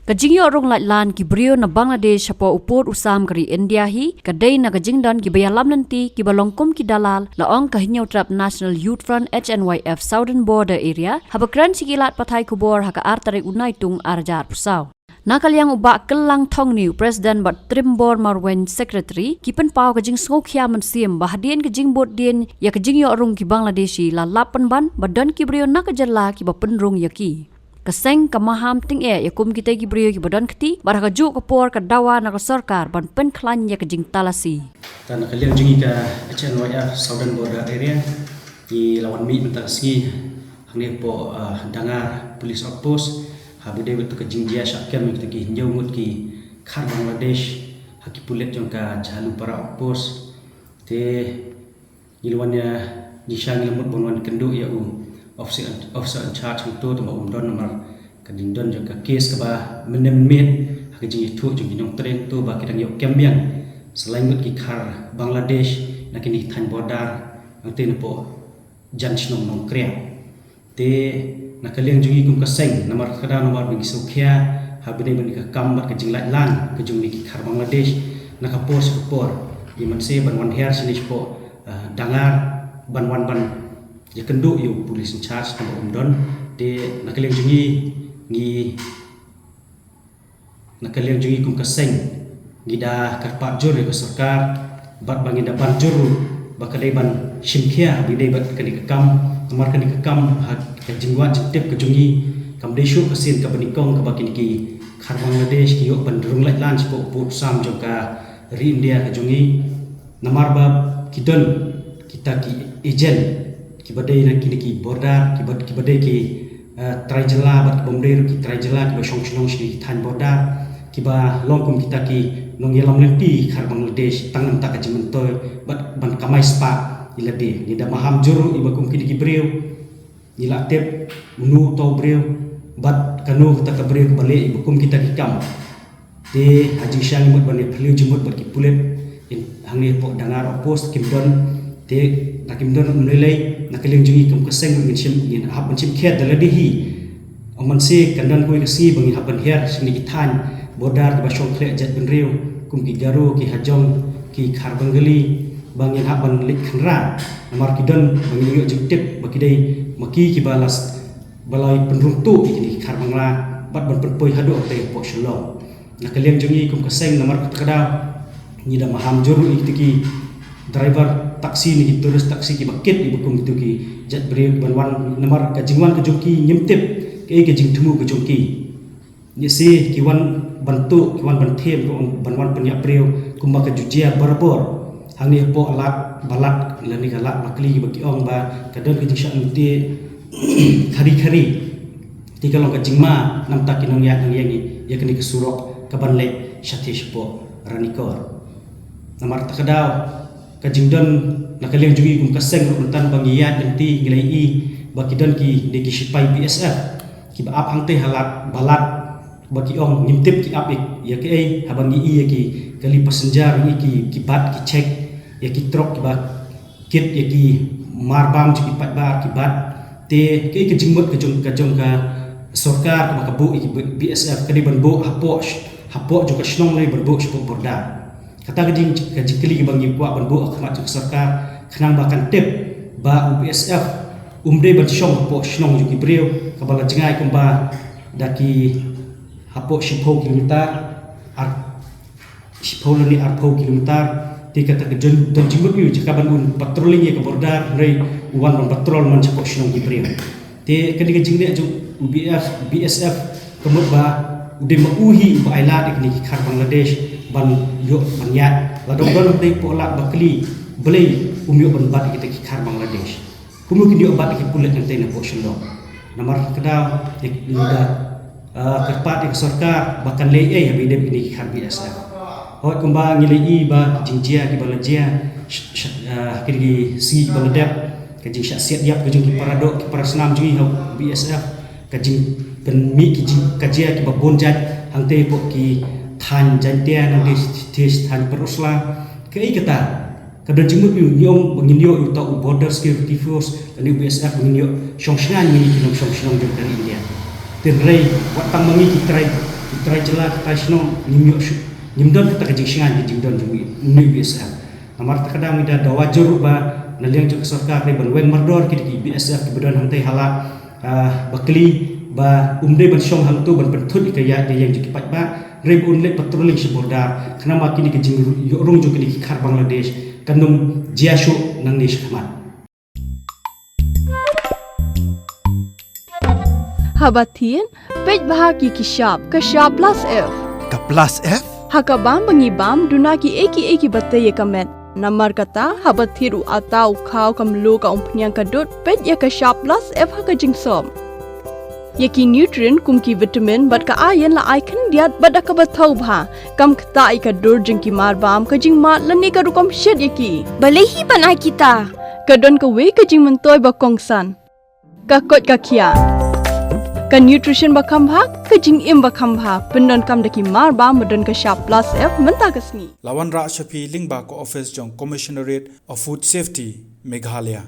Kajingyo rong latlan ki brio na Bangladesh po upor usam kari India hi kadai na kajingdan ki bayalam nanti ki balongkum ki dalal laong kahinyo trap National Youth Front HNYF Southern Border Area habakran sikilat patay kubor haka artarik unay tung arjar pusaw. Nakalyang uba kelang thong niu President bat Trimbor Marwen Secretary kipen pau kajing sngokya mansiem bahadien kajing bot dien ya kajingyo rong ki Bangladeshi la lapan ban badan ki brio na kajalla ki bapenrong yaki. Keseng kamaham ting yakum kita ki brio ki badan keti baraka juk kapor ka dawa na sarkar ban pen klan ya kajing talasi. Tan kalian jungi ka HNYF Southern Border Area di lawan mi mentasi hangni po dangar police outpost habide betu kajing dia syakkan mi ki njungut ki khar Bangladesh haki pulet jong ka jalu para outpost te nilwannya nisang lemut bonwan kendu ya officer in charge itu tembak umdon nomor kadindon juga kes keba menemet hakijing itu jung dinong tren tu ba kidang yok kembiang selain ki khar Bangladesh nakini than border angte po janch nong krea te nakaliang jungi kum kaseng nomor kada nomor bagi sukya habine bani ka kambat kajing latlan kajung ki khar Bangladesh nakapos kupor iman se banwan her sinis po dangar banwan ban ya kenduk yu police in charge tembak umdon de nakaliang jungi ni nakaliang jungi kum kaseng gida karpat jur ke sarkar bat bangi da ban jur bakadai ban shimkhia bidai bat kani kakam amar kani kakam ka jingwa jitep ke jungi kam deshu kasin ka banikong ka bakini ki khar Bangladesh ki yok ban durung latlan sipo put sam joka ri India ka jungi namar bab kidon kita ki agent ki badai na kini ki border ki badai ki trajela bat bomber ki trajela ki bashong shnong shi than border ki ba longkum kita ki nong yelam lempi khar Bangladesh tangan tak kajimentoy bat ban kamai spa ilade ni da maham juru ibakum kini ki breu ila tep unu to breu bat kanu kita ka breu bale ibakum kita ki kam de haji syang mut bane phliu jumut bat ki pulet hangni po dangar post kimdon te nakimdon umlelei nakaling jungi kum kaseng ngin sim ngin hab sim khet daladi hi oman se kandan koi kasi bangi haban her sini kithan bodar ki basong khle jet benreu kum ki garu ki hajong ki khar bangali bangin haban lik khanra namar kidon bangi yo jiktip bakidai maki ki balas balai penruntu ki khar bangla bat ban penpoi hadu te po shalom nakaling jungi kum kaseng namar kada ni da maham juru ikti driver taksi ni terus taksi ki bakit ibukum gitu ki jet break banwan nomor kajingwan kejungki nyemtip ke kajing temu kejungki ni si kiwan bantu kiwan bantem ko banwan penyak breu kumba kejujia barabor hangi po alat balat lani galak makli bagi ong ba kadon kejing syak muti khari tika long kajingma nam takinong ya nang yangi ya kini kesurok kabanle syatish po ranikor namar takadaw kajingdon nakaliang jungi kum kaseng runtan bangiyat nanti ngilai i bakidon ki deki sipai BSF ki baap hangte halat balat bagi ong ngimtip ki apik ya ke ai habangi i ya ki kali passenger ki bat ki check ya ki trok ki bak kit ya ki marbam ki pat bar ki bat te ke kajingmut kajong ka sarkar ka bu BSF kadi banbo hapo juga snong lai banbo sipo borda kata kajing kali bangi buat banbu akhmat ke sarkar khnang bakan tip ba UPSF umre ban shong po shnong juki breu kabala jengai kumba daki hapo 10 km ar 10 ni ar 10 km ti kata kejon don jimut yu jika ban un patrolling ye ke border rei uwan ban patrol man chapo shnong ki breu te kadi kajing le ju BSF kemut ba ude mauhi ba ailat ikni khar Bangladesh ban yo banyat ladong don dei pola bakli belai umyo ban bat kita ki khar Bangladesh kumu ki dio bat ki pulet nang tena po shelo namar kada lida kerpat ek sarkar bakan lei habide ini ki khar BSF hoi kumba ngilei ba jingjia ki balajia kiri si baladap kajing syasiat yap kajing ki paradok ki parasnam jungi BSF kajing kan mi ki kajia ki babonjat hang te po ki than jantia nang tes than perusla kei kata kadon jimut yu nyom bangin yo uta border security force kan BSF bangin yo shongshan ni ki long shongshan dari India tenrei watang mangi ki trai try jela try sno nimdon kita kajing singan di jingdon jumi ni BSF namar takadang ida dawajur ba naliang juk sarkar ni ban weng mardor ki BSF ki bedon hantai hala bakli ba umde ban syong hang tu ban penthut ikaya de yang juk pat ba reb unle patrolling siborda kenama kini kajing rung juk ni khar Bangladesh kanum jiashu nang ni shkamat Habatin, pej bahagi kishab, kashab plus F. Ka plus F? Hakabam bangibam dunaki eki bataya kamet. Namar kata habathiru atau kau kamlu ka umpnyang kadut pej ya kashab plus F haka jingsom. Yaki nutrient kumki vitamin bat ka ayan la icon diat bat ka bathau bha kam kata ika dur jingki marbam ka jingmat lani ka rukom shed yaki. Balehi panai kita. Kadon ka we ka jing mentoy ba kongsan. Ka kot ka kia. Ka nutrition bakam bhag ka jing im bakam bha pendon kam daki mar ba medon ka sharp plus F menta kasni Lawan Ra Shafi Lingba ko office jong Commissionerate of Food Safety Meghalaya